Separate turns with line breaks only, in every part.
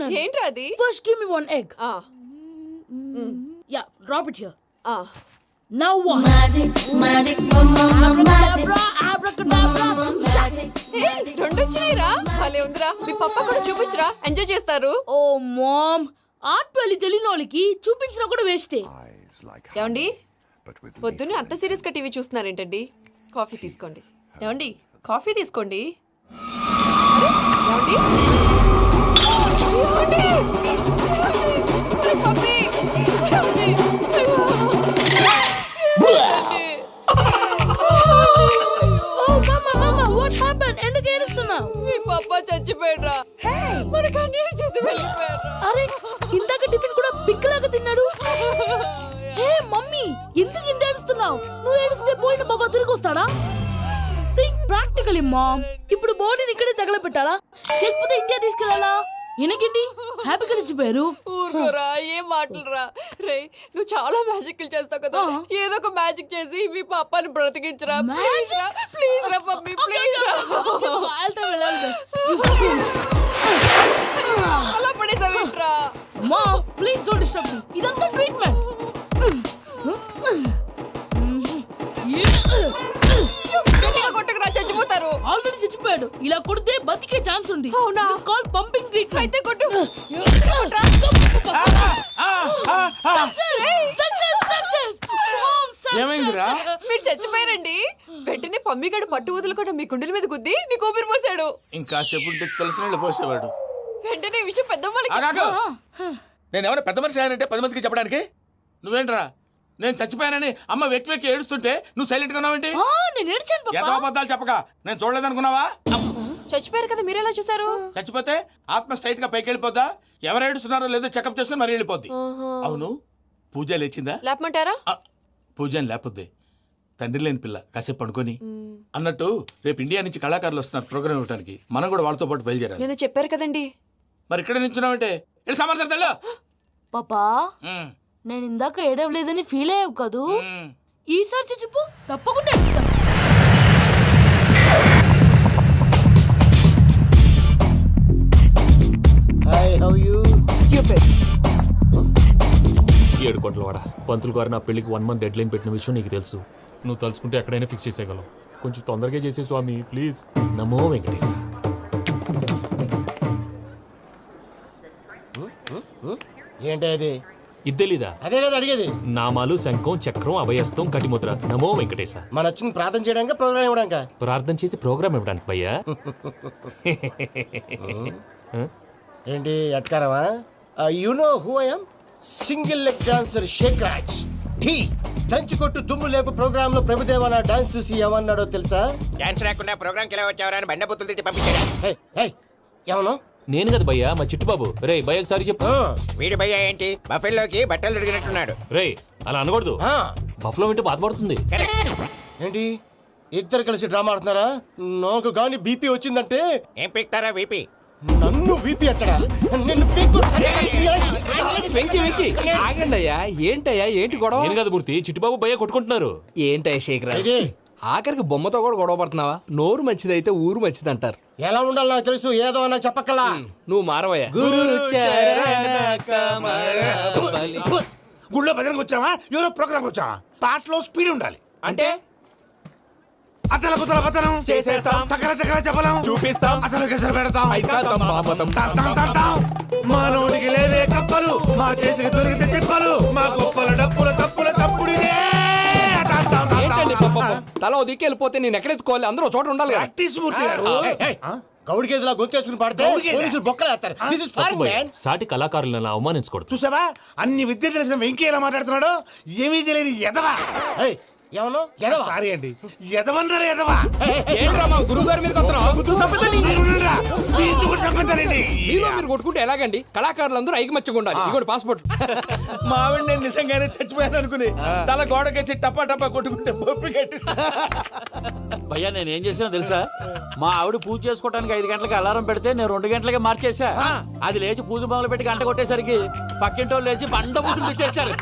అనుకున్నాను.
ఏంట్రా అది?
First give me one egg. Yeah drop it here. Now what?
Magic, magic,
రెండు వచ్చినాయిరా. భలే ఉందిరా. మీ పప్ప కూడా చూపించరా, ఎంజాయ్ చేస్తారు.
ఓ మామ్, ఆర్ట్ పెళ్లి తెలియని వాళ్ళకి చూపించినా కూడా వేస్టే.
ఏమండి, పొద్దున్నే అంత సీరియస్ గా టీవీ చూస్తున్నారేంటండి? కాఫీ తీసుకోండి. ఏమండి, కాఫీ తీసుకోండి. అరే, ఏమండి? ఏమండి? పప్పి! ఏమండి? ఏమండి?
ఓ మమ్మా వాట్ హ్యాపెన్? ఎందుకు ఏడుస్తున్నావు?
మీ పప్ప చచ్చిపోయాడురా. మనకు అన్యాయం చేసి వెళ్ళిపోయాడురా.
అరే, ఇందాక టిఫిన్ కూడా పిక్కలాగా తిన్నాడు. హే మమ్మీ, ఎందుకు ఇంత ఏడుస్తున్నావు? నువ్వు ఏడిస్తే పోయిన బాబా తిరిగి వస్తాడా? Think practically mom. ఇప్పుడు బాడీని ఇక్కడే తగలబెట్టాలా లేకపోతే ఇండియా తీసుకెళ్లాలా? ఎనకండి హ్యాపీగా చచ్చిపోయారు.
ఊరుకోరా, ఏం మాటలురా. రే, నువ్వు చాలా మ్యాజిక్లు చేస్తావు కదా, ఏదో ఒక మ్యాజిక్ చేసి మీ పాపాని బ్రతికించరా. ప్లీజ్ రా మమ్మీ, ప్లీజ్ రా. అలా పడేసావేంట్రా?
Mom please don't disturb me. ఇదంతా ట్రీట్మెంట్.
కొట్టకురా, చచ్చిపోతారు.
ఆల్రెడీ చచ్చిపోయాడు. ఇలా కొడితే బతికే ఛాన్స్ ఉంది.
అవునా?
This called pumping treatment.
అయితే కొట్టు.
ఏమైందిరా?
మీరు చచ్చిపోయారండి. వెంటనే పమ్మిగాడు పట్టు వదులుకుండా మీ గుండెల మీద గుద్ది మీకు ఊపిరి పోసాడు.
ఇంకా చెప్పుంటే తెలిసిన పోసేవాడు.
వెంటనే ఈ విషయం పెద్దవాళ్ళకి
నేను ఎవరైనా పెద్ద మనిషి అయ్యానంటే 10 మందికి చెప్పడానికి. నువ్వేంట్రా, నేను చచ్చిపోయానని అమ్మ వెక్కి వెక్కి ఏడుస్తుంటే నువ్వు సైలెంట్ గా ఉన్నావేంటి?
నేను ఏడ్చాను పాపా.
ఎంతో అబద్ధాలు చెప్పక నేను చూడలేదనుకున్నావా?
చచ్చిపోయారు కదా, మీరెలా చూసారు?
చచ్చిపోతే ఆత్మ స్ట్రైట్ గా పైకి వెళ్ళిపోద్దా? ఎవరు ఏడుస్తున్నారో లేదో చెకప్ చేసుకుని మరీ వెళ్ళిపోద్ది. అవును, పూజ లేచిందా?
లేపమంటారా?
పూజ అని లేకపోద్ది. తండ్రి లేని పిల్ల కాసేపు పడుకొని. అన్నట్టు రేపు ఇండియా నుంచి కళాకారులు వస్తున్నారు ప్రోగ్రామ్ ఇవ్వడానికి. మనం కూడా వాళ్ళతో పాటు బయలుదేరాలి.
నేను చెప్పారు కదండి.
మరి ఇక్కడ నించున్నావంటే సమాధానం.
పాపా, నేను ఇందాక ఏడవలేదని ఫీల్ అయ్యావు కదూ? ఈసారి చచ్చిపో, తప్పకుండా ఏడుస్తా.
Hi, how you?
ఏడు కోట్ల వాడ పంతులు గారు నా పెళ్లికి 1 month డెడ్ లైన్ పెట్టిన విషయం నీకు తెలుసు. నువ్వు తలుచుకుంటే ఎక్కడైనా ఫిక్స్ చేసేయగలవు. కొంచెం తొందరగా చేసే స్వామి ప్లీజ్. నమో వెంకటేశ.
ఏంటి అది?
ఇద్దెలీదా?
అదే కదా అడిగేది.
నామాలు శంఖం చక్రం అభయస్తం కటిముద్ర. నమో వెంకటేశ.
మన వచ్చింది ప్రార్థన చేయడానికి, ప్రోగ్రామ్ ఇవ్వడానిక?
ప్రార్థన చేసి ప్రోగ్రామ్ ఇవ్వడానికి భయ్యా.
ఏంటి ఎట్కారమా? You know who I am? Single leg dancer Sheikh Raj. Dhee దంచి కొట్టు దుమ్ము లేపు ప్రోగ్రామ్ లో ప్రభుదేవ నా డాన్స్ చూసి ఏమన్నాడో తెలుసా?
డాన్స్ రాకుండా ప్రోగ్రామ్ కి ఎలా వచ్చావరా అని బండ బుద్ధులు తిట్టి పంపించాడు.
ఏమను?
నేను కదా భయ్యా, మా చిట్టుబాబు. రే భయ్య ఒకసారి చెప్పు.
వీడి భయ్య ఏంటి బఫెల్లోకి బట్టలు తిరిగినట్టున్నాడు.
రే అలా అనకూడదు. బఫ్లో వింటే బాధపడుతుంది.
ఏంటి ఇద్దరు కలిసి డ్రామా ఆడుతున్నారా? నాకు గాని బీపీ వచ్చిందంటే
ఏం పీక్తారా వీపీ?
నన్ను వీపీ అట్టడా? నిన్ను పీక్కు.
వెంకి వెంకి ఆగండి అయ్యా. ఏంటయ్యా, ఏంటి గొడవ?
నేను కదా మూర్తి, చిట్టుబాబు భయ్య కొట్టుకుంటున్నారు.
ఏంటయ్యా శేఖరా, ఆఖరికి బొమ్మతో కూడా గొడవ పడుతున్నావా? నోరు మంచిదైతే ఊరు మంచిది అంటారు.
ఎలా ఉండాలి నాకు తెలుసు, ఏదో నాకు చెప్పక్కలా.
నువ్వు మారవయ్యా.
గుళ్ళో భజనకు వచ్చావా, ఎవరో ప్రోగ్రామ్ వచ్చావా? పాటలో స్పీడ్ ఉండాలి.
అంటే
అతల కుతల పతనం
చేసేస్తాం,
సకల దగ్గర చెప్పలేం,
చూపిస్తాం,
అసలు గెసలు పెడతాం,
ఐతాతం, పాపతం,
తాం. మానవుడికి లేవే కప్పలు, మా చేతికి దొరికితే తిప్పలు, మా గొప్పల డప్పుల తప్పుల తప్పుడిదే.
ఏంటండి పాపం? తల ఓ దిక్కు వెళ్ళిపోతే నేను ఎక్కడెత్తుకోవాలి? అందరూ ఒక చోట ఉండాలి కదా.
ప్రాక్టీస్ మూర్తి గారు.
గౌడికి ఎదులా గొంతేసుకుని పాడితే పోలీసులు బొక్కలు వేస్తారు. This is foreign, man.
సాటి కళాకారులను అవమానించకూడదు.
చూసావా, అన్ని విద్య తెలిసిన వెంకీ ఎలా మాట్లాడుతున్నాడు? ఏమీ తెలియని ఎదవా.
ఏమను?
సారీ అండి, ఎదవన్నారు ఎదవా.
ఏంట్రా మా గురువు గారి మీద మీరు కొట్టుకుంటే ఎలాగండి? కళాకారులందరూ ఐకమత్యంగా ఉండాలి. ఇదిగోండి పాస్పోర్ట్.
మావిడ నేను నిజంగానే చచ్చిపోయాను అనుకుని తల గోడకొచ్చి టపా టపా కొట్టుకుంటే బొప్పి కట్టి.
భయ్యా నేను ఏం చేసినా తెలుసా? మా ఆవిడ పూజ చేసుకోవడానికి 5 గంటలకి అలారం పెడితే నేను 2 గంటలకే మార్చేసా. అది లేచి పూజ మొదలు పెట్టి గంట కొట్టేసరికి పక్కింటి వాళ్ళు లేచి బండ పూజలు పెట్టేశారు.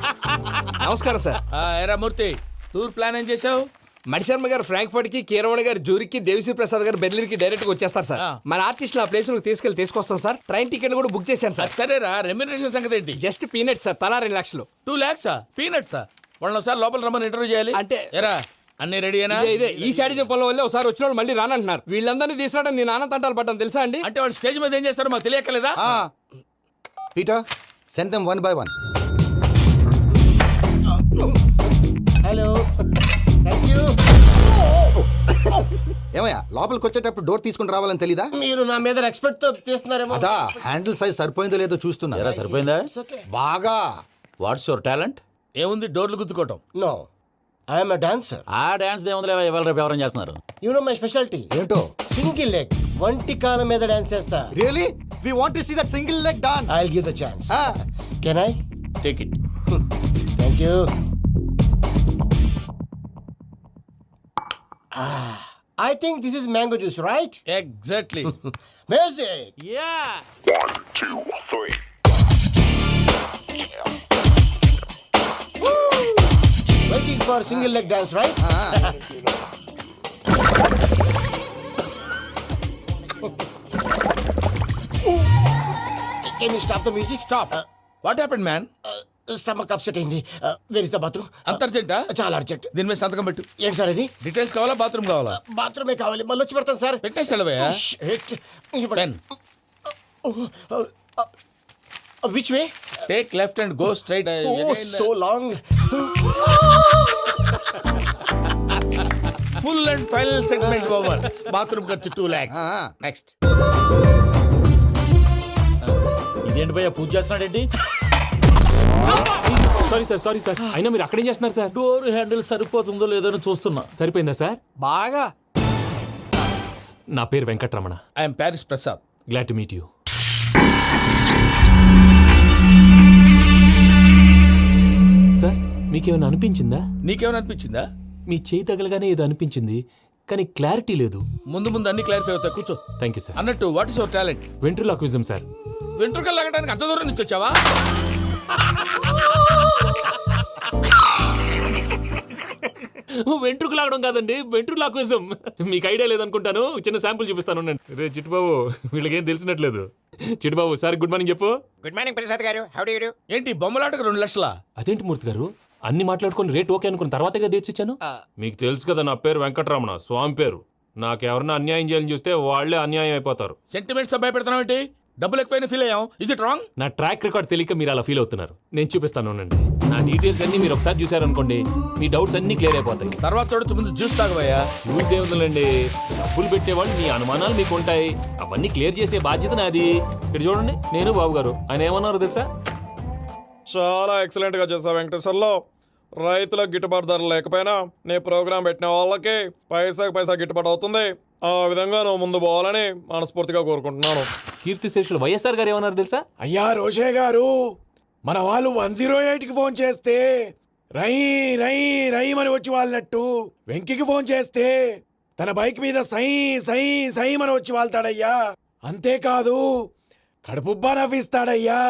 నమస్కారం సార్.
ఏరా మూర్తి, టూర్ ప్లాన్ ఏం చేసావు?
మణిశర్మ గారు ఫ్రాంక్ఫర్ట్ కి, కీరవాణి గారు జూరికి, దేవిశ్రీ ప్రసాద్ గారు బెర్లిన్ కి డైరెక్ట్ గా వచ్చేస్తారు సార్. మన ఆర్టిస్ట్ ఆ ప్లేస్ తీసుకొస్తాం సార్. ట్రైన్ టికెట్ కూడా బుక్ చేశాను సార్.
సరేరా, రెమ్యూనరేషన్ సంగతి ఏంటి?
జస్ట్ పీనట్ సార్, తలా 2 లక్షలు.
2 lakhs పీనట్సా? వాళ్ళని ఒకసారి లోపల రమ్మని ఇంటర్వ్యూ చేయాలి.
అంటే-
ఎరా అన్ని రెడీయేనా?
ఇదే ఈ శాడిజం పొలం వల్లే ఒకసారి వచ్చిన వాళ్ళు మళ్ళీ రానంటున్నారు. వీళ్ళందరినీ తీసుకురావడం నేను ఆనంద తంటాలు పడ్డాను తెలుసా అండి.
అంటే వాళ్ళు స్టేజ్ మీద ఏం చేస్తారో మాకు తెలియక్కలేదా?
Peter send them 1 by 1.
Hello, thank you.
ఏమయ్యా లోపలికి వచ్చేటప్పుడు డోర్ తీసుకుని రావాలని తెలీదా?
మీరు నా మీద ఎక్స్పెక్ట్ తో తీస్తున్నారేమో.
అదా హ్యాండిల్ సైజ్ సరిపోయిందో లేదో చూస్తున్నా.
ఎరా సరిపోయిందా?
బాగా.
What's your talent?
ఏముంది, డోర్లు గుద్దుకోవటం.
No, I'm a dancer.
ఆ డాన్స్ దేవుందిలే, ఇవాళ రేపు ఎవరైనా చేస్తున్నారు.
You know my speciality.
ఏంటో?
సింగిల్ లెగ్, వంటి కాలం మీద డాన్స్ చేస్తా.
Really we want to see that single leg dance.
I will give the chance. Can I?
Take it.
Thank you. I think this is mango juice, right?
Exactly.
Music.
Yeah
Waiting for single leg dance, right? Can you stop the music?
Stop. What happened man?
Stomach upset అయింది. Where is the bathroom?
అంత అర్జెంటా?
చాలా urgent.
దీని మీద సంతకం పెట్టు.
ఏంటి sir ఇది?
డీటెయిల్స్ కావాలా, బాత్రూమ్ కావాలా?
బాత్రూమే కావాలి, మళ్ళీ వచ్చి పెడతాను సార్.
పెట్టేసి వెళ్ళవయ్యా. Pen.
Which way?
Take left and go straight.
Oh, so long.
Full and final segment over. Bathroom ఖర్చు 2 lakhs. నెక్స్ట్.
ఇదేంటి భయ్యా, పూజ చేస్తున్నాడేంటి?
Sorry sir. అయినా మీరు అక్కడేం చేస్తున్నారు సార్?
డోర్ హ్యాండిల్ సరిపోతుందో లేదో అని చూస్తున్నా.
సరిపోయిందా సార్?
బాగా.
నా పేరు Venkatramana.
I'm Paris Prasad.
Glad to meet you. Sir, మీకేమైనా అనిపించిందా?
నీకేమైనా అనిపించిందా?
మీ చేయి తగలగానే ఏదో అనిపించింది, కానీ క్లారిటీ లేదు.
ముందు ముందు అన్ని క్లారిఫై అవుతాయి, కూర్చో.
Thank you sir.
అన్నట్టు what is your talent?
Ventriloquism sir.
వెంట్రుకలు లాగడానికి అంత దూరం నుంచి వచ్చావా?
వెంట్రుకు లాగడం కాదండి, వెంట్రులాక్విజం. మీకు ఐడియా లేదనుకుంటాను, చిన్న శాంపుల్ చూపిస్తాను. రే చిట్టుబాబు, వీళ్ళకేం తెలిసినట్లేదు. చిట్టుబాబు సార్ గుడ్ మార్నింగ్ చెప్పు.
Good morning Prasad garu, how do you do?
ఏంటి బొమ్మలాటకు 2 లక్షలా?
అదేంటి మూర్తి గారు, అన్ని మాట్లాడుకుని రేట్ ఓకే అనుకున్న తర్వాతగా డేట్స్ ఇచ్చాను. మీకు తెలుసు కదా నా పేరు వెంకటరమణ, స్వామి పేరు. నాకెవరన్నా అన్యాయం చేయాలని చూస్తే వాళ్లే అన్యాయం అయిపోతారు.
సెంటిమెంట్స్ తో భయపెడతావు ఏంటి? డబ్బులు ఎక్కువైనా ఫీల్ అయ్యాం. Is it wrong?
నా ట్రాక్ రికార్డ్ తెలియక మీరు అలా ఫీల్ అవుతున్నారు. నేను చూపిస్తాను ఉండండి. నా డీటెయిల్స్ అన్ని మీరు ఒకసారి చూసారనుకోండి, మీ డౌట్స్ అన్ని క్లియర్ అయిపోతాయి.
తర్వాత చూడొచ్చు, ముందు జ్యూస్ తాగవయ్యా.
చూస్తే ఉందండి, డబ్బులు పెట్టేవాళ్ళు మీ అనుమానాలు మీకు ఉంటాయి, అవన్నీ క్లియర్ చేసే బాధ్యత నాది. ఇక్కడ చూడండి, నేను బాబు గారు. ఆయన ఏమన్నారు తెలుసా?
చాలా ఎక్సలెంట్ గా చేసావు వెంకటేశ్వర్లో. రైతులకు గిట్టుబాటు ధర లేకపోయినా నీ ప్రోగ్రాం పెట్టిన వాళ్ళకి పైసాకి పైసా గిట్టుబాటు అవుతుంది. ఆ విధంగా నువ్వు ముందు పోవాలని మనస్ఫూర్తిగా కోరుకుంటున్నాను.
కీర్తిశేషులు వైఎస్ఆర్ గారు ఏమన్నారు తెలుసా?
అయ్యా రోషే గారు, మన వాళ్ళు 108కి ఫోన్ చేస్తే రై రై రై అని వచ్చి వాళ్ళనట్టు, వెంకికి ఫోన్ చేస్తే తన బైక్ మీద సై సై సై అని వచ్చి వాళ్తాడయ్యా. అంతేకాదు కడుపుబ్బా నవ్విస్తాడయ్యా.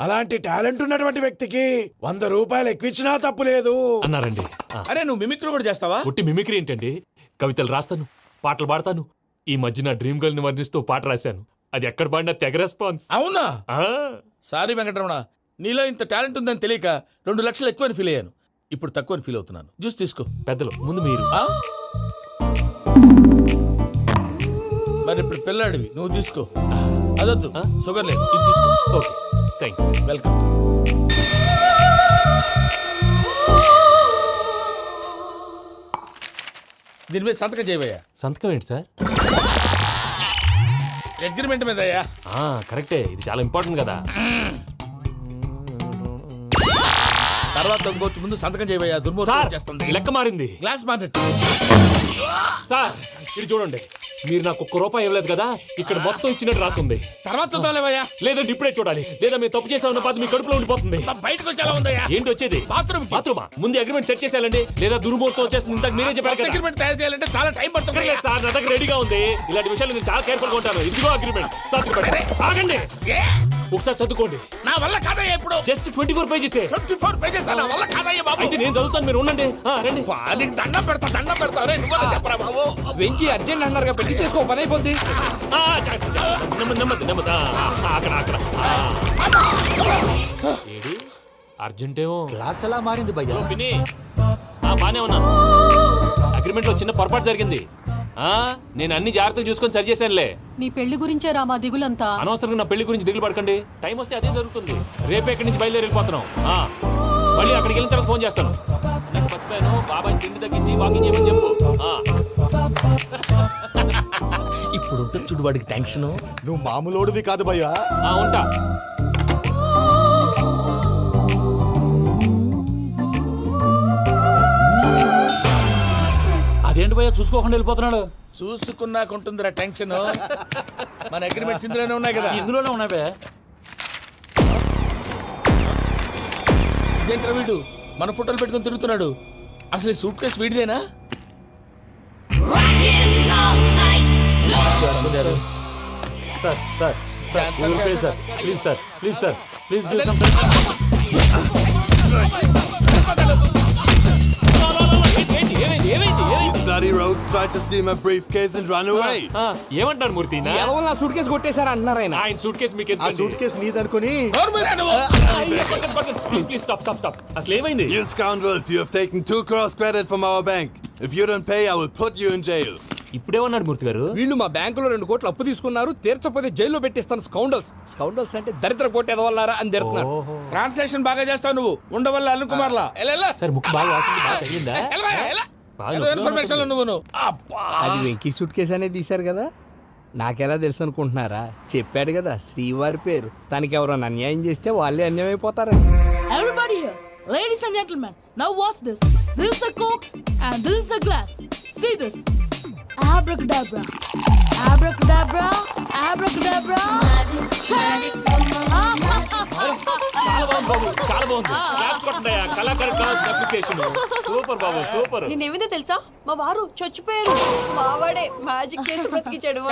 అలాంటి టాలెంట్ ఉన్నటువంటి వ్యక్తికి 100 రూపాయలు ఎక్కువిచ్చినా తప్పు లేదు
అన్నారండి.
అరే నువ్వు మిమిక్రీ కూడా చేస్తావా?
పుట్టి మిమిక్రీ ఏంటండి? కవితలు రాస్తాను, పాటలు పాడతాను. ఈ మధ్య నా డ్రీమ్ గర్ల్ ని వర్ణిస్తూ పాట రాశాను. అది ఎక్కడ పాడినా తెగ రెస్పాన్స్.
అవునా?
ఆ,
సారీ వెంకటరమణ, నీలో ఇంత టాలెంట్ ఉందని తెలియక 2 లక్షలు ఎక్కువని ఫీల్ అయ్యాను. ఇప్పుడు తక్కువని ఫీల్ అవుతున్నాను. జ్యూస్ తీసుకో.
పెద్దలు ముందు మీరు.
ఆ? మరి ఇప్పుడు పిల్లాడివి, నువ్వు తీసుకో. అదొద్దు, షుగర్ లేదు, ఇది తీసుకో.
Okay, thanks.
వెల్కమ్. దీని మీద సంతకం చేయవయ్యా.
సంతకం ఏంటి సార్?
అగ్రిమెంట్ మీద అయ్యా.
కరెక్టే, ఇది చాలా ఇంపార్టెంట్ కదా.
తర్వాత ఇంకొచ్చి ముందు సంతకం చేయవయ్యా.
సార్,
దుర్మోహం చేస్తుంది.
లెక్క మారింది.
Glass market.
సార్ ఇది చూడండి, మీరు నాకు 1 రూపాయి ఇవ్వలేదు కదా, ఇక్కడ మొత్తం ఇచ్చినట్టు రాస్తుంది.
తర్వాత చూద్దాంలేవయ్యా.
లేదంటే ఇప్పుడే చూడాలి, లేదా మీరు తప్పు చేసామన్న బాధ మీ కడుపులో ఉండిపోతుంది.
బయటకు వచ్చి ఎలా ఉందయ్యా?
ఏంటి వచ్చేది?
బాత్రూమా?
ముందు అగ్రిమెంట్ సెట్ చేసేయాలండి, లేదా దుర్మూర్తం వచ్చేస్తుంది. ఇంతకు మీరే చెప్పారు కదా.
అగ్రిమెంట్ తయారు చేయాలంటే చాలా టైం పడుతుంది.
అక్కర్లేదు సార్, నా దగ్గర రెడీగా ఉంది. ఇలాంటి విషయాలు నేను చాలా కేర్ఫుల్ గా ఉంటాను. ఇదిగో అగ్రిమెంట్. ఆగండి. ఒకసారి చదువుకోండి.
నా వల్ల కాదయ్యా ఇప్పుడు.
Just 24 pages.
24 pages నా వల్ల కాదయ్యా బాబు.
అయితే నేను చదువుతాను, మీరు ఉండండి. రండి.
నీకు దండం పెడతా రే నువ్వు చెప్పరా బాబు.
వెంకీ అర్జెంట్ అన్నారుగా, పెట్టి చేసుకో, పని అయిపోద్ది.
నెమ్మది నెమ్మది. అక్కడ ఏడి అర్జెంటేమో.
క్లాస్ ఎలా మారింది భయ్యా?
విని బానే ఉన్నాను. అగ్రిమెంట్ లో చిన్న పొరపాటు జరిగింది. నేను అన్ని జాగ్రత్తలు చూసుకొని సరి చేశానులే.
నీ పెళ్లి గురించే రా మా దిగులంతా.
అనవసరంగా నా పెళ్లి గురించి దిగులు పడకండి. టైం వస్తే అదే జరుగుతుంది. రేపే ఇక్కడి నుంచి బయలుదేరి వెళ్ళిపోతున్నాం. మళ్ళీ అక్కడికి వెళ్ళిన తర్వాత ఫోన్ చేస్తాను. నాకు మర్చిపోయాను, బాబాయ్ తిండి తగ్గించి వాకింగ్ చేయమని చెప్పు.
ఇప్పుడు ఉంటుంది చూడు వాడికి టెన్షన్.
నువ్వు మామూలోడివి కాదు భయ్యా.
ఉంటా.
అదేంటి భయ్యా చూసుకోకుండా వెళ్ళిపోతున్నాడు?
చూసుకున్నాకుంటుందిరా టెన్షన్. మన అగ్రిమెంట్స్ ఇందులోనే ఉన్నాయి కదా.
ఇందులోనే ఉన్నాయి భయ్యా.
ఇదేంట్రా వీడు మన ఫోటోలు పెట్టుకొని తిరుగుతున్నాడు. అసలు సూట్ కేసు వీడిదేనా?
Please
Bloody rogues tried to steal my briefcase and run away.
ఏమంటారు మూర్తి?
ఎవరు నా సూట్ కేసు కొట్టేశారా అన్నారు ఆయన.
ఆయన సూట్ కేసు మీకు
ఆ సూట్ కేసు నీదనుకుని
ప్లీజ్ స్టాప్. అసలు ఏమైంది?
You scoundrels, you have taken 2 crores credit from our bank. If you don't pay, I will put you in jail.
ఇప్పుడేమన్నాడు మూర్తి గారు?
వీళ్ళు మా బ్యాంకులో 2 కోట్లు అప్పు తీసుకున్నారు, తీర్చపోతే జైల్లో పెట్టిస్తాను. స్కౌండల్స్ అంటే దరిద్ర కోట ఎదవల్లారా అని తిడుతున్నాడు.
ట్రాన్సాక్షన్ బాగా చేస్తావు నువ్వు. ఉండవల్ల అరుణ్ కుమార్ లా
సార్ ముక్కు బాగా వాసింది, బాగా తగిలిందా?
ఇన్ఫర్మేషన్ నువ్వు
అది వెంకీ సూట్ కేసు అనేది తీశారు కదా, నాకెలా తెలుసు అనుకుంటున్నారా? చెప్పాడు కదా శ్రీవారి పేరు. తనకి ఎవరైనా అన్యాయం చేస్తే వాళ్ళే అన్యాయం అయిపోతారని.
Everybody here, ladies and gentlemen, now watch this. This is a Coke and this is a glass. See this. Abracadabra. Abracadabra. Abracadabra.
Magic,
చాలా బాగుంది బాబు, చాలా బాగుంది. క్లాప్స్ కొట్టండి. కళాకారు అప్లికేషన్ సూపర్ బాబు, సూపర్.
నేనేమిందో తెలుసా, మా వారు చచ్చిపోయారు. మావాడే మ్యాజిక్ చేసి బ్రతికించాడు.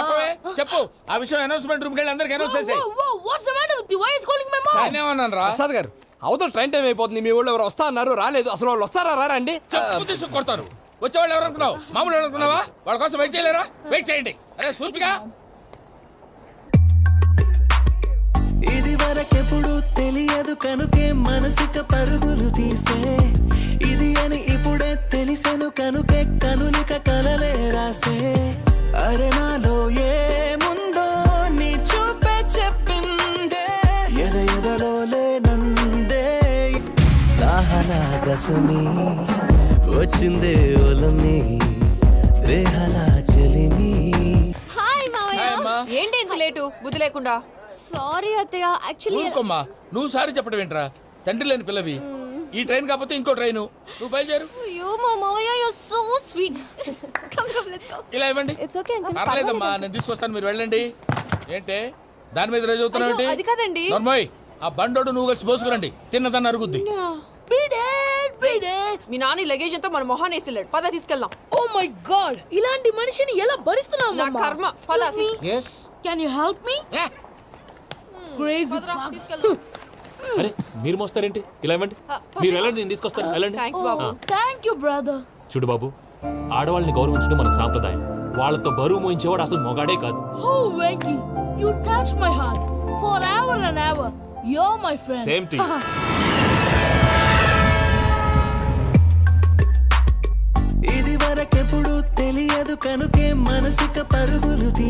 చెప్పు ఆ విషయం. అనౌన్స్మెంట్ రూమ్ కెళ్ళి అందరికి అనౌన్స్ చేసేయ్.
Whoa, what's the matter with you? Why is calling my mom?
నేనేమన్నాను రా?
ప్రసాద్ గారు, అవతల ట్రైన్ టైం అయిపోతుంది. మీ ఊళ్ళో ఎవరు వస్తా అన్నారు, రాలేదు. అసలు వాళ్ళు వస్తారా రారా అండి?
చెప్పు తీసుకు కొడతారు. వచ్చేవాళ్ళు ఎవరు అనుకున్నావు? మామూలు అనుకున్నావా? వాళ్ళ కోసం వెయిట్ చేయలేరా? వెయిట్ చేయండి. అరే సూపిగా.
ఇది వరకెప్పుడు తెలియదు కనుకే మనసుక పరుగులు తీసే, ఇది అని ఇప్పుడే తెలిసెను కనుకే కనులిక కలలే రాసే. అరే నాలో ఏముందో నీ చూపే చెప్పిందే, ఎదలో లేనందే. దాహనా గసమి వచ్చిందే ఒలమి, రేహలా చెలిమి.
హాయ్ మావయ్య. ఏంటి ఇంత లేటు? బుద్ధి లేకుండా.
సారీ అత్తయ్య, యాక్చువల్లీ
ఊరుకోమ్మా. నువ్వు సారి చెప్పడం ఏంట్రా? తండ్రి లేని పిల్లవి. ఈ ట్రైన్ కాకపోతే ఇంకో ట్రైన్. నువ్వు బయలుదేరు.
అయ్యో మా మావయ్య, you are so sweet. Come let's go.
ఇలా ఇవ్వండి.
It's okay uncle.
పర్లేదమ్మా, నేను తీసుకొస్తాను, మీరు వెళ్ళండి. ఏంటే దాని మీద రోజు అవుతున్నావు?
అయ్యో, అది కాదండి.
నర్మోయ్, ఆ బండోడు నువ్వు కలిసి పోసుకురండి. తిన్నదాన్ని అరుగుద్ది.
మీ నాని లగేజ్ అంతా మన మొహాన్ వేసిల్లాడు. పద తీసుకెళ్దాం.
Oh my god, ఇలాంటి మనిషిని ఎలా భరిస్తున్నావు?
నా కర్మ. పద
yes
Can you help me? Crazy.
తీసుకెళ్దాం.
అరే మీరు మోస్తారేంటి? ఇలా ఇవ్వండి. మీరు వెళ్ళండి, నేను తీసుకొస్తాను. వెళ్ళండి.
Thanks Babu.
Thank you, brother.
చూడు బాబు, ఆడవాళ్ళని గౌరవించడం మన సాంప్రదాయం. వాళ్ళతో బరువు మోయించేవాడు అసలు మొగాడే కాదు.
Oh, Venky, you touch my heart forever and ever. You're my friend.
Same to you.
ఇది వరకెప్పుడు తెలియదు కనుకే మనసుక పరుగులు తీ.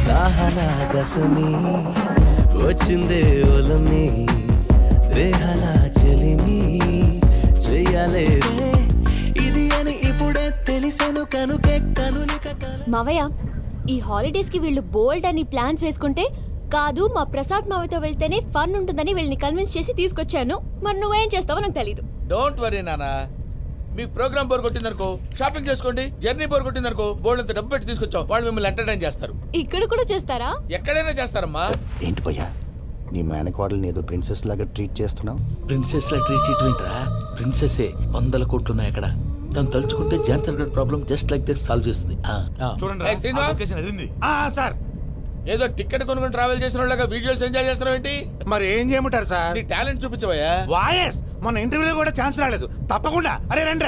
దాహనా గసమి వచ్చిందే ఒలమి, రేహలా చెలిమి చెయ్యాలే. ఇది అని ఇప్పుడే తెలిసెను కనుకే కనులిక.
మావయ్య, ఈ హాలిడేస్ కి వీళ్ళు బోల్డ్ అని ప్లాన్స్ వేసుకుంటే కాదు, మా ప్రసాద్ మావయ్యతో వెళ్తేనే ఫన్ ఉంటుందని వీళ్ళని కన్విన్స్ చేసి తీసుకొచ్చాను. మరి నువ్వేం చేస్తావో నాకు తెలీదు.
డోంట్ వరీ నానా. మీకు ప్రోగ్రామ్ బోర్ కొట్టిందనుకో షాపింగ్ చేసుకోండి. జర్నీ బోర్ కొట్టిందనుకో బోర్డు అంత డబ్బు పెట్టి తీసుకొచ్చాం. వాళ్ళు మిమ్మల్ని ఎంటర్టైన్ చేస్తారు.
ఇక్కడ కూడా చేస్తారా?
ఎక్కడైనా చేస్తారమ్మా.
ఏంటి భయ్యా, నీ మేనకోడల్ని ఏదో ప్రిన్సెస్ లాగా ట్రీట్ చేస్తున్నావు?
ప్రిన్సెస్ లా ట్రీట్ చేయటం ఏంట్రా? ప్రిన్సెసే 100 కోట్లు ఉన్నాయి అక్కడ. తను తలుచుకుంటే జాన్సన్ గడ్ problem just like this solve చేస్తుంది.
చూడండి
సార్ ఏదో టికెట్ కొనుక్కొని ట్రావెల్ చేసిన వాళ్ళగా వీడియోస్ ఎంజాయ్ చేస్తున్నావు ఏంటి?
మరి ఏం చేయమంటారు సార్?
నీ టాలెంట్ చూపించవయ్యా.
వాయస్ మన ఇంటర్వ్యూలో కూడా ఛాన్స్ రాలేదు. తప్పకుండా అరే రండి.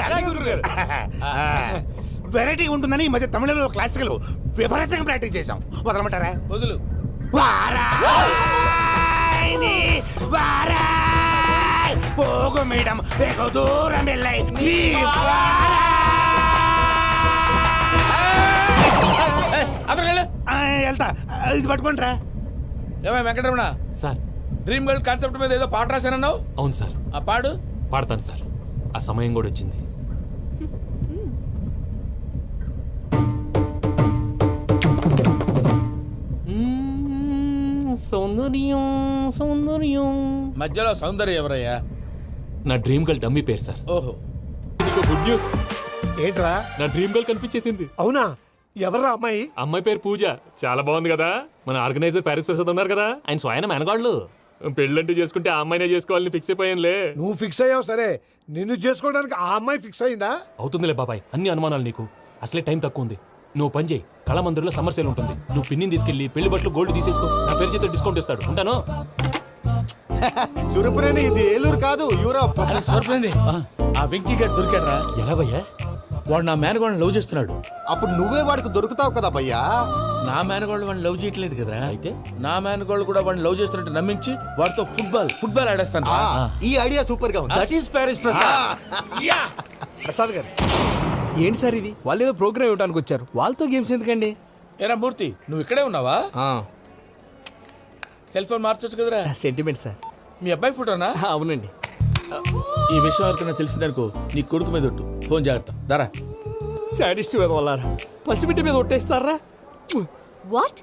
వెరైటీ ఉంటుందని ఈ మధ్య తమిళంలో క్లాసికల్ విపరీతంగా ప్రాక్టీస్ చేశాం. వదలమంటారా?
వదులు.
వారాయని వారాయ్ పోగు మేడం వెగు దూరం వెళ్ళై నీ వెళ్తా. ఇది పట్టుకుంటారా?
ఏమై Venkataramana,
sir
dream girl concept మీద ఏదో పాట రాశానన్నావు.
అవును సార్.
ఆ పాడు.
పాడతాను సార్. ఆ సమయం కూడా వచ్చింది. సౌందర్యం సౌందర్యం.
మధ్యలో సౌందర్య ఎవరయ్యా?
నా డ్రీమ్ గర్ల్ డమ్మీ పేరు సార్.
ఓహో.
నీకు గుడ్ న్యూస్.
ఏంట్రా?
నా డ్రీమ్ గర్ల్ కనిపించేసింది.
అవునా? ఎవర్రా అమ్మాయి?
అమ్మాయి పేరు పూజ. చాలా బాగుంది కదా. మన ఆర్గనైజర్ ప్యారిస్ ప్రసాద్ ఉన్నారు కదా, ఆయన స్వయం మెనగాళ్ళు. పెళ్ళంటూ చేసుకుంటే ఆ అమ్మాయినే చేసుకోవాలని ఫిక్స్ అయిపోయానులే.
నువ్వు ఫిక్స్ అయ్యావు సరే, నిన్ను చేసుకోవడానికి ఆ అమ్మాయి ఫిక్స్ అయిందా?
అవుతుందిలే బాబాయ్, అన్ని అనుమానాలు నీకు. అసలే టైం తక్కువ ఉంది. నువ్వు పని చేయి, కళామందిర్లో సమ్మర్ సేల్ ఉంటుంది. నువ్వు పిన్నిని తీసుకెళ్లి పెళ్లి బట్టలు గోల్డ్ తీసేసుకో. నా పేరు చేత డిస్కౌంట్ ఇస్తాడు. ఉంటాను.
సురపురేని ఇది ఏలూరు కాదు, యూరోప్.
ఆ వెంకీ గారు దొరికాడరా?
ఎలా భయ్యా?
వాడు నా మేనగోళ్ళని లవ్ చేస్తున్నాడు.
అప్పుడు నువ్వే వాడికి దొరుకుతావు కదా భయ్యా.
నా మేనగోళ్ళు వాడిని లవ్ చేయట్లేదు కదరా.
అయితే
నా మేనగోళ్ళు కూడా వాడిని లవ్ చేస్తున్నట్టు నమ్మించి వాడితో ఫుట్బాల్ ఆడేస్తాను.
ఈ ఐడియా సూపర్ గా ఉంది.
That is Paris Prasad.
Prasad గారు ఏంటి సార్ ఇది? వాళ్ళు ఏదో ప్రోగ్రామ్ ఇవ్వడానికి వచ్చారు, వాళ్ళతో గేమ్స్ ఎందుకండి?
ఏరా మూర్తి, నువ్వు ఇక్కడే ఉన్నావా? సెల్ ఫోన్ మార్చొచ్చు కదరా.
Sentiment sir.
మీ అబ్బాయి ఫోటోనా?
అవునండి.
ఈ విషయం ఎవరికైనా తెలిసిందనుకో నీ కొడుకు మీద ఒట్టు. ఫోన్ జాగ్రత్త. దారా.
సాడిస్ట్ మీద వాళ్ళారా? పసిబిడ్డ మీద ఒట్టేస్తారా?
వాట్?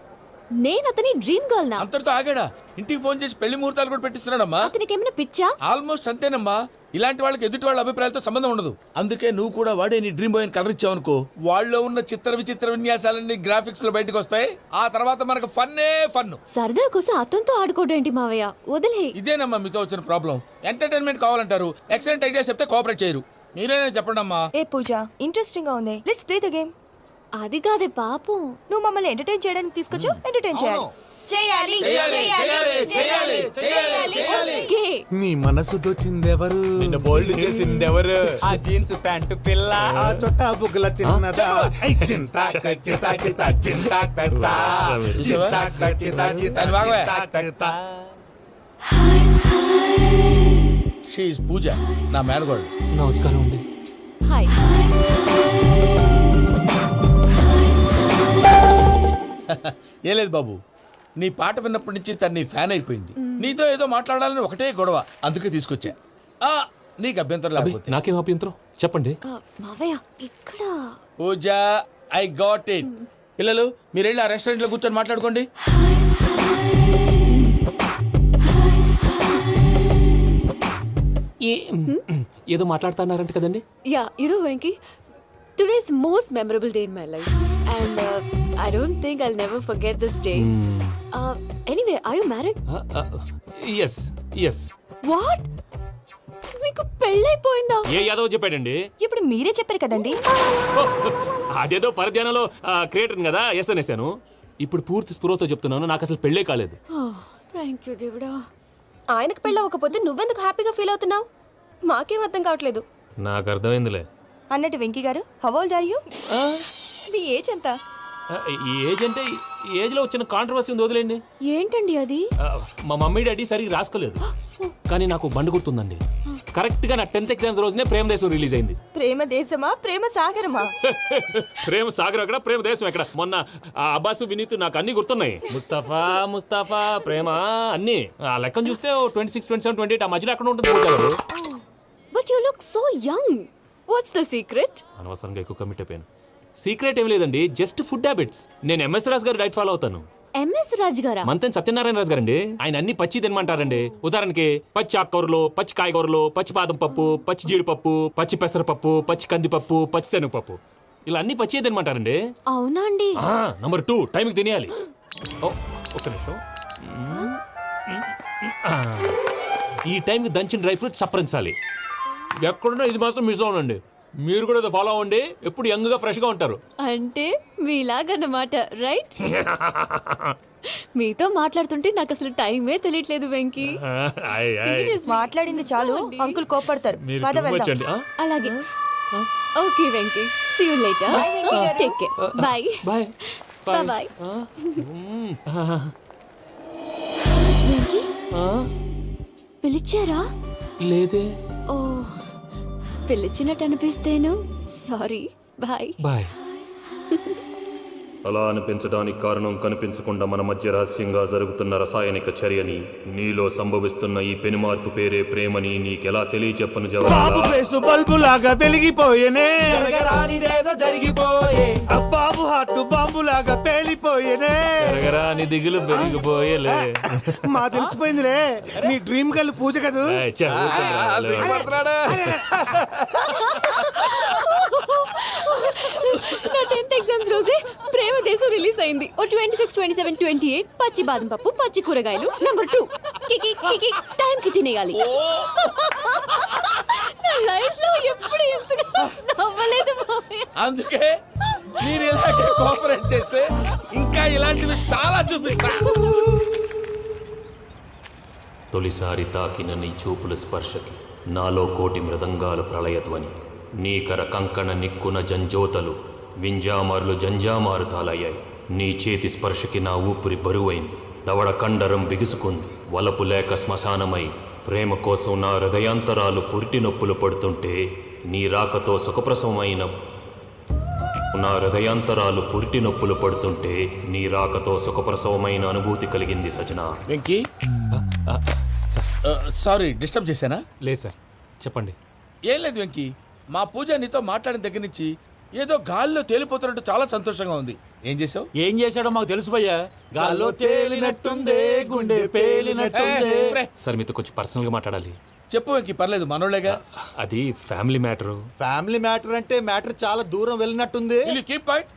నేను అతని డ్రీమ్ గర్ల్ నా?
అంతటితో ఆగాడా? ఇంటికి ఫోన్ చేసి పెళ్లి ముహూర్తాలు కూడా పెట్టిస్తున్నాడమ్మా.
అతనికి ఏమైనా పిచ్చా?
ఆల్మోస్ట్ అంతేనమ్మా. ఇలాంటి వాళ్ళకి ఎదుటి వాళ్ళ అభిప్రాయాలతో సంబంధం ఉండదు. అందుకే నువ్వు కూడా వాడే నీ డ్రీమ్ బాయ్ కలర్ ఇచ్చావు అనుకో, వాళ్ళలో ఉన్న చిత్ర విచిత్ర విన్యాసాలన్నీ గ్రాఫిక్స్ లో బయటకు వస్తాయి. ఆ తర్వాత మనకు ఫన్నే ఫన్.
సరదా కోసం అతనితో ఆడుకోడేంటి మావయ్య? వదిలే.
ఇదేనమ్మా మీతో వచ్చిన ప్రాబ్లం. ఎంటర్టైన్మెంట్ కావాలంటారు, ఎక్సలెంట్ ఐడియా చెప్తే కోఆపరేట్ చేయరు. మీరేనే చెప్పండి అమ్మా.
ఏ పూజ, ఇంట్రెస్టింగ్ గా ఉంది. Let's play the game.
అది కాదే పాపం.
నువ్వు మమ్మల్ని ఎంటర్టైన్ చేయడానికి తీసుకొచ్చు, ఎంటర్టైన్ చేయాలి.
ఓకే.
నీ మనసు దోచిందెవరు? నిన్న బోల్డ్ చేసిందెవరు? ఆ జీన్స్ ప్యాంటు పిల్ల, ఆ చొట్టా బుగ్గల చిన్నదా.
షీ ఈజ్ పూజ, నా మేనగోడు.
నమస్కారం అండి.
హాయ్.
ఏ లేదు బాబు, నీ పాట విన్నప్పటి నుంచి తను నీ ఫ్యాన్ అయిపోయింది. నీతో ఏదో మాట్లాడాలని ఒకటే గొడవ, అందుకే తీసుకొచ్చా. నీకు అభ్యంతరం లేకపోతే.
నాకేం అభ్యంతరం చెప్పండి.
మావయ్య ఇక్కడ.
పూజ, ఐ గాట్ ఇట్. పిల్లలు మీరు వెళ్ళి ఆ రెస్టారెంట్ లో కూర్చొని మాట్లాడుకోండి.
ఏదో మాట్లాడుతున్నారంట కదండి.
Yeah, Venky, today's most memorable day in my life, and I don't think I'll never forget this day. Anyway, are you married?
Yes yes.
What? మీకు పెళ్ళైపోయిందా?
ఏ యాదవ్ చెప్పాడండి?
ఇప్పుడు మీరే చెప్పారు కదండి.
అదేదో పరధ్యానంలో క్రియేటర్ కదా ఎస్ అనేసాను. ఇప్పుడు పూర్తి స్పృహతో చెప్తున్నాను, నాకు అసలు పెళ్ళే కాలేదు.
థ్యాంక్ యూ దేవుడా.
ఆయనకు పెళ్ళవకపోతే నువ్వెందుకు హ్యాపీగా ఫీల్ అవుతున్నావు? మాకేం అర్థం కావట్లేదు.
నాకు అర్థమైందిలే.
అన్నట్టు వెంకీ గారు, హౌ ఓల్డ్ ఆర్ యు? మీ ఏజ్ ఎంత?
ఈ ఏజ్ అంటే ఏజ్ లో వచ్చిన కాంట్రవర్సీ ఉంది, వదిలేండి.
ఏంటండి అది?
మా మమ్మీ డాడీ సరిగ్గా రాసుకోలేదు, కానీ నాకు బండి గుర్తుందండి. కరెక్ట్ గా నా 10th ఎగ్జామ్స్ రోజునే ప్రేమ దేశం రిలీజ్ అయింది.
ప్రేమ దేశమా, ప్రేమ సాగరమా?
ప్రేమ సాగరం ఎక్కడ, ప్రేమ దేశం ఎక్కడ? మొన్న అబ్బాసు వినీత్ నాకు అన్ని గుర్తున్నాయి. ముస్తఫా ప్రేమ అన్ని. ఆ లెక్కను చూస్తే 26, 27, 28 ఆ మధ్యలో ఎక్కడ ఉంటుంది.
But you look so young. What's the secret?
అనవసరంగా ఎక్కువ కమిట్ అయిపోయాను. సీక్రెట్ ఏం లేదండి, జస్ట్ ఫుడ్ హ్యాబిట్స్. నేను ఎంఎస్ రాజు గారు డైట్ ఫాలో అవుతాను.
ఎంఎస్ రాజు గారా?
మంతెన్ సత్యనారాయణ రాజు గారండి. ఆయన అన్ని పచ్చి తినమంటారండి. ఉదాహరణకి పచ్చి ఆకుకూరలు, పచ్చి కాయగూరలు, పచ్చి బాదం పప్పు, పచ్చి జీడిపప్పు, పచ్చి పెసరపప్పు, పచ్చి కందిపప్పు, పచ్చి శనగపప్పు, ఇలా అన్ని పచ్చి తినమంటారండి.
అవునా అండి?
నంబర్ 2, టైంకి తినేయాలి. ఒక్క నిమిషం. ఈ టైంకి దంచిన డ్రై ఫ్రూట్స్ సప్పరించాలి. ఎక్కడున్నా ఇది మాత్రం మిస్ అవునండి. మీరు కూడా ఫాలో అవ్వండి, ఎప్పుడు యంగ్ గా ఫ్రెష్ గా ఉంటారు.
అంటే మీలాగన్నమాట, రైట్? మీతో మాట్లాడుతుంటే నాకు అసలు టైమే తెలియట్లేదు వెంకీ. Seriously.
మాట్లాడింది చాలు, అంకుల్ కోపడతారు.
మీరు
పద
too much
వెళ్దాం.
అండి.
అలాగే. Okay Venky. See you later. Take care. Bye.
Bye
Bye-bye. Venky, పిలిచారా?
లేదే.
ఓ, పిలిచినట్టు అనిపిస్తేను. సారీ. బాయ్.
బాయ్. అలా అనిపించడానికి కారణం కనిపించకుండా మన మధ్య రహస్యంగా జరుగుతున్న రసాయనిక చర్యని, నీలో సంభవిస్తున్న ఈ పెనుమార్పు పేరే ప్రేమని నీకెలా తెలియచెప్పను
బాబు
జవాబు.
ఫేసు బల్బు లాగా వెలిగిపోయేనే,
జరిగిపోయే
బాబు హార్ట్ బాంబు లాగా పేలిపోయేనే.
ఎరగరా నీ దిగులు పెరిగిపోయేలే.
మా తెలిసిపోయిందిలే, నీ డ్రీమ్ గర్ల్ పూజ కదూ.
ఏయ్, చా, ఊరుకోరా.
నా 10th ఎగ్జామ్స్ రోజే ప్రేమ దేశం రిలీజ్ అయింది. ఓ 26, 27, 28 పచ్చి బాదం పప్పు, పచ్చి కూరగాయలు. నంబర్ 2 కికి కికి టైం కి తినేయాలి. నా లైఫ్ లో ఎప్పుడు ఇంతగా నవ్వలేదు మామయ్య.
అందుకే మీరు ఇలాగే కోఆపరేట్ చేస్తే ఇంకా ఇలాంటివి చాలా చూపిస్తా.
తొలిసారి తాకిన నీ చూపుల స్పర్శకి నాలో కోటి మృదంగాలు ప్రళయధ్వని, నీకర కంకణ నిక్కున జంజోతలు వింజామారులు జంజామారు తాలయ్యాయి. నీ చేతి స్పర్శకి నా ఊపిరి బరువైంది, దవడ కండరం బిగుసుకుంది. వలపు లేక శ్మశానమై ప్రేమ కోసం నా హృదయాంతరాలు పురిటి నొప్పులు పడుతుంటే, నీ రాకతో సుఖప్రసవమైన నా హృదయాంతరాలు పురిటి నొప్పులు పడుతుంటే, నీ రాకతో సుఖప్రసవమైన అనుభూతి కలిగింది సజనా.
వెంకీ, సారీ డిస్టర్బ్ చేశానా?
లేదు సార్, చెప్పండి.
ఏం లేదు వెంకీ, మా పూజ నీతో మాట్లాడిన దగ్గర నుంచి ఏదో గాల్లో తేలిపోతున్నట్టు చాలా సంతోషంగా ఉంది. ఏం చేసావు?
ఏం చేశాడో మాకు తెలుసు భయ్యా. గాల్లో తేలినట్టుందే, గుండె పేలినట్టుందే.
సార్ మీతో కొంచెం పర్సనల్గా మాట్లాడాలి.
చెప్పు వెంకీ, పర్లేదు మనోళ్ళేగా.
అది ఫ్యామిలీ మ్యాటరు.
ఫ్యామిలీ మ్యాటర్ అంటే మ్యాటర్ చాలా దూరం వెళ్ళినట్టుంది.
Will keep point.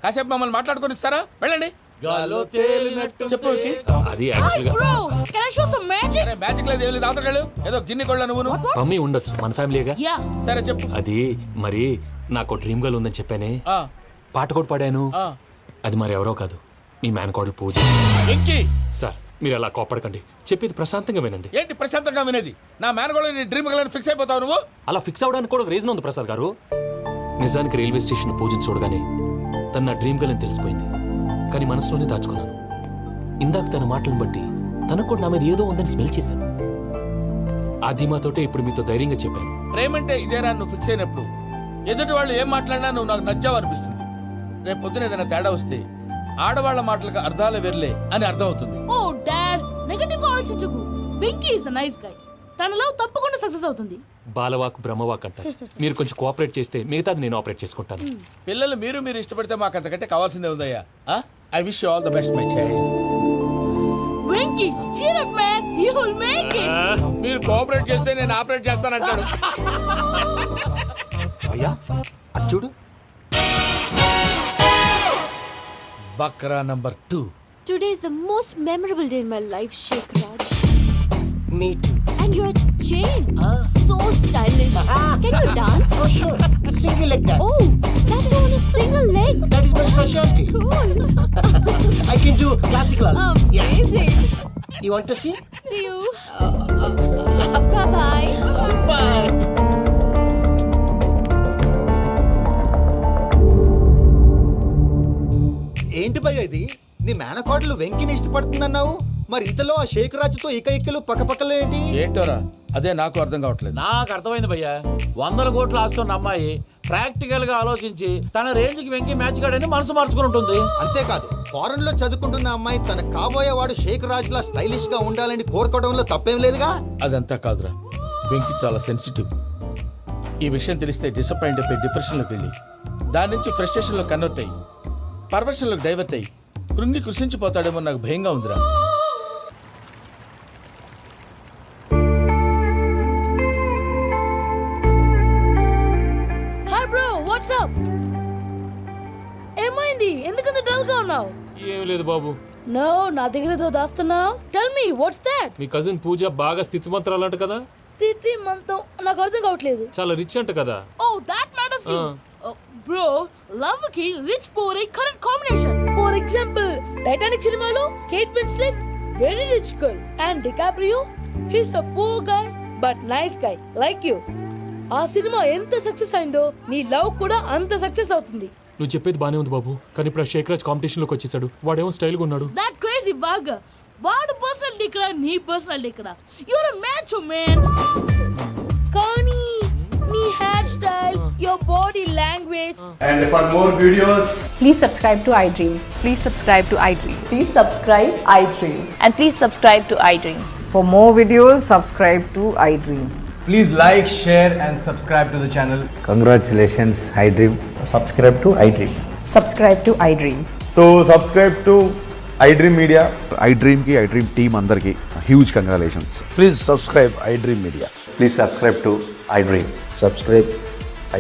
కాసేపు మమ్మల్ని మాట్లాడుకొని ఇస్తారా? వెళ్ళండి.
గాల్లో తేలినట్టు
చెప్పు వెంకీ.
అది యాక్చువల్గా
Bro, can I show some magic?
సరే, మ్యాజిక్ లేదు ఏం లేదు, అవతల ఏదో గిన్నె కొళ్ళ నువ్వు.
మమ్మీ ఉండొచ్చు, మన ఫ్యామిలీగా.
Yeah.
సరే చెప్పు.
అది మరి నాకు డ్రీమ్ గర్ల్ ఉందని చెప్పానే,
ఆ,
పాట కూడా పాడాను.
ఆ.
అది మరి ఎవరో కాదు, మీ మేనకోడలు పూజ.
వెంకీ,
సార్ మీరు అలా కోపడకండి, చెప్పేది ప్రశాంతంగా వినండి.
ఏంటి ప్రశాంతంగా వినేది? నా మేనగోళ్ళ నీ డ్రీమ్ గలని ఫిక్స్ అయిపోతావు నువ్వు.
అలా ఫిక్స్ అవడానికి కూడా ఒక రీజన్ ఉంది ప్రసాద్ గారు. నిజానికి రైల్వే స్టేషన్ పూజను చూడగానే తన నా డ్రీమ్ గర్ల్ అని తెలిసిపోయింది, కానీ మనసులోనే దాచుకున్నాను. ఇందాక తన మాటలను బట్టి తనకు కూడా నా మీద ఏదో ఉందని స్మెల్ చేశాను. ఆ ధీమాతోటే ఇప్పుడు మీతో ధైర్యంగా చెప్పాను.
ప్రేమంటే ఇదేరా నువ్వు ఫిక్స్ అయినప్పుడు ఎదుటి వాళ్ళు ఏం మాట్లాడినా నువ్వు నాకు నచ్చావు అనిపిస్తుంది. రేపు పొద్దున ఏదైనా తేడా వస్తే ఆడవాళ్ల మాటలకు అర్థాలు వెర్లే అని అర్థం అవుతుంది.
Oh, Dad, నెగటివ్ ఆలోచించకు. Venky is a nice guy. తన లవ్ తప్పకుండా సక్సెస్ అవుతుంది.
బాలవాక్ బ్రహ్మవాక్ అంటారు. మీరు కొంచెం కోఆపరేట్ చేస్తే మిగతాది నేను ఆపరేట్ చేసుకుంటాను.
పిల్లలు మీరు ఇష్టపడితే మాకు అంతకంటే కావాల్సిందే ఉందయ్యా. I wish you all the best my child.
Venky, cheer up man, you will make it.
మీరు కోఆపరేట్ చేస్తే నేను ఆపరేట్ చేస్తానంటాడు.
అయ్యా అటు చూడు.
Bakra number 2.
Today is the most memorable day in my life, Sheikh Raj.
Me too.
And your chain, so stylish. Can you dance?
Oh sure. Single leg dance.
Oh, that too on a single leg.
That is my specialty.
Cool.
I can do classical also.
Amazing.
You want to see?
See you. Bye-bye.
Bye. ఏంటి భయ్య ఇది? నీ మేనకోడలు వెంకిని ఇష్టపడుతుందన్నావు, మరి ఇంతలో ఆ షేక్ రాజుతో ఇకలు పక్కపక్కలు ఏంటి?
ఏంటోరా, అదే నాకు అర్థం కావట్లేదు.
నాకు అర్థమైంది భయ్యా. 100 కోట్లు ఆస్తున్న అమ్మాయి ప్రాక్టికల్ గా ఆలోచించి తన రేంజ్ కి వెంకి మ్యాచ్ కాడని మనసు మార్చుకుని ఉంటుంది.
అంతేకాదు, ఫారెన్ లో చదువుకుంటున్న అమ్మాయి తన కాబోయేవాడు షేక్ రాజ్ లా స్టైలిష్ గా ఉండాలని కోరుకోవడంలో తప్పేం లేదుగా.
అదంతా కాదురా, వెంకి చాలా సెన్సిటివ్. ఈ విషయం తెలిస్తే డిసప్పాయింట్ అయిపోయి డిప్రెషన్లోకి వెళ్ళి దాని నుంచి ఫ్రస్ట్రేషన్లో కన్వర్ట్ అయ్యి పర్వర్షన్లోకి డైవర్ట్ అయ్యి కృంగి కృషించిపోతాడేమో నాకు భయంగా ఉందిరా.
Hi bro, what's up? ఏమైంది? ఎందుకంత డల్ గా ఉన్నావు?
ఏం లేదు బాబు.
నో, నా దగ్గర ఏదో దాస్తున్నావు. Tell me what's that?
మీ కజిన్ పూజ బాగా స్థితిమంతరాలు అంట కదా.
తిత్తి మంతం నాకు అర్థం కావట్లేదు.
చాలా రిచ్ అంట కదా.
Oh, that matters you. Bro, love కి rich poor correct combination. For example Titanic సినిమాలో Kate Winslet very rich girl and DiCaprio he's a poor guy but nice guy like you. ఆ సినిమా ఎంత సక్సెస్ అయిందో నీ love కూడా అంత success అవుతుంది.
నువ్వు చెప్పేది బానే ఉంది బాబు, కానీ ఇప్పుడు ఆ శేఖరాజ్ కాంపిటీషన్ లోకి వచ్చేసాడు. వాడేమో స్టైల్ గా ఉన్నాడు.
That crazy bag. వాడు పర్సనాలిటీ ఇక్కడ, నీ పర్సనాలిటీ ఇక్కడ. You're a match man. కానీ నీ hair style, your body language.
And for more videos,
Please subscribe to iDream. Please subscribe to iDream.
Please subscribe iDream.
And please subscribe to iDream.
For more videos, subscribe to iDream.
Please like, share and subscribe to the channel.
congratulations, iDream. Subscribe to iDream.
Subscribe to iDream.
So subscribe to iDream Media. iDream ki iDream team andarki huge congratulations.
Please subscribe iDream Media.
Please subscribe to iDream.
Subscribe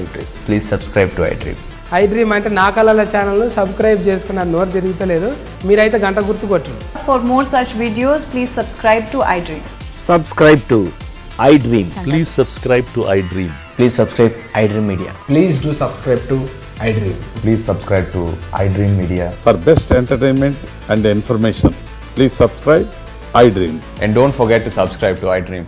iDream.
Please subscribe to iDream.
iDream అంటే నా కళల channel subscribe చేసుకున్న నోరు తిరుగుతలేదు. మీరైతే గంట గుర్తు కొట్టండి. For more such videos, please subscribe to iDream.
Subscribe to iDream. Please subscribe to iDream. Please subscribe iDream Media.
Please do subscribe to iDream.
Please subscribe to iDream Media. For best entertainment and information, please subscribe iDream.
And don't forget to subscribe to iDream.